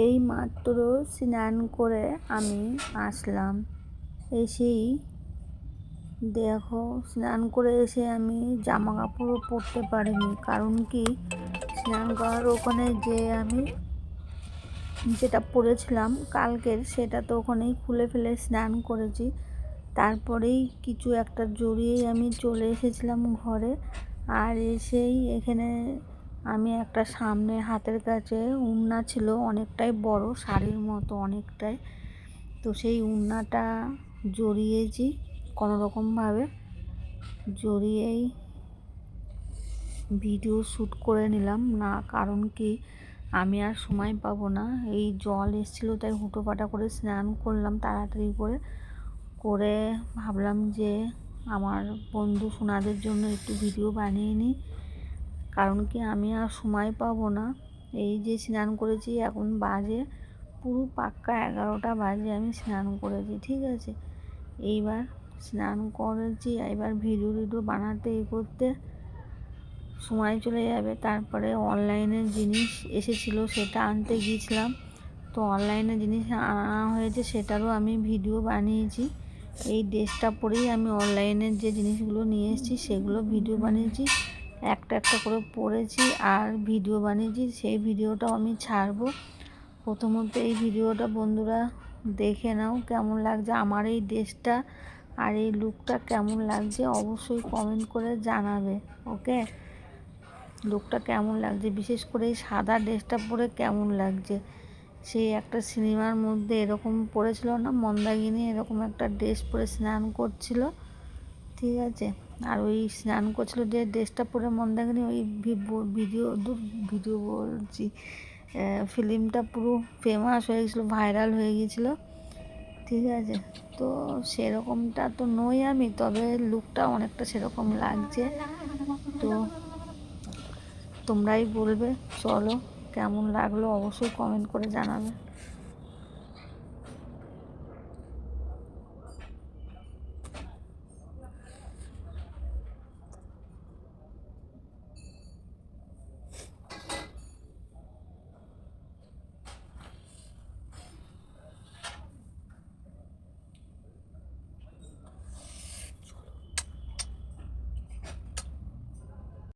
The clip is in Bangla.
এই মাত্র স্নান করে আমি আসলাম। এসেই দেখো, স্নান করে এসে আমি জামা কাপড়ও পরতে পারিনি। কারণ কি, স্নান করার ওখানে যে আমি যেটা পরেছিলাম কালকের, সেটা তো ওখানেই খুলে ফেলে স্নান করেছি। তারপরেই কিছু একটা জড়িয়েই আমি চলে এসেছিলাম ঘরে। আর এসেই এখানে আমি একটা সামনে হাতের কাছে উন্না ছিল, অনেকটাই বড়, শাড়ির মতো অনেকটাই। তো সেই উন্নাটা জড়িয়েছি কোনোরকমভাবে, জড়িয়েই ভিডিও শ্যুট করে নিলাম। না, কারণ কি, আমি আর সময় পাবো না। এই জল এসেছিলো তাই হুটোপাটা করে স্নান করলাম তাড়াতাড়ি করে ভাবলাম যে আমার বন্ধু সোনাদের জন্য একটু ভিডিও বানিয়ে নিই। কারণ কি, আমি আর সময় পাবো না। এই যে স্নান করেছি, এখন বাজে পুরো পাক্কা 11টা বাজে আমি স্নান করেছি, ঠিক আছে। এইবার স্নান করেছি, এবার ভিডিও বানাতে করতে সময় চলে যাবে। তারপরে অনলাইনে জিনিস এসেছিলো, সেটা আনতে গিয়েছিলাম। তো অনলাইনে জিনিস আনা হয়েছে, সেটারও আমি ভিডিও বানিয়েছি। এই ড্রেসটা পরেই আমি অনলাইনের যে জিনিসগুলো নিয়ে এসেছি সেগুলো ভিডিও বানিয়েছি, একটা একটা করে পরেছি আর ভিডিও বানিয়েছি। সেই ভিডিওটাও আমি ছাড়বো। প্রথমত এই ভিডিওটা বন্ধুরা দেখে নাও, কেমন লাগছে আমার এই ড্রেসটা আর এই লুকটা কেমন লাগছে অবশ্যই কমেন্ট করে জানাবে। ওকে, লুকটা কেমন লাগছে, বিশেষ করে এই সাদা ড্রেসটা পরে কেমন লাগছে। সেই একটা সিনেমার মধ্যে এরকম পরেছিল না, মন্দাকিনী এরকম একটা ড্রেস পরে স্নান করছিল, ঠিক আছে। আর ওই স্নান করছিল যে ড্রেসটা পরে মন্দাকিনী, ওই ভিডিও বলছি, ফিল্মটা পুরো ফেমাস হয়ে গেছিলো, ভাইরাল হয়ে গেছিলো, ঠিক আছে। তো সেরকমটা তো নই আমি, তবে লুকটা অনেকটা সেরকম লাগছে। তো তোমরাই বলবে, চলো কেমন লাগলো অবশ্যই কমেন্ট করে জানাবে।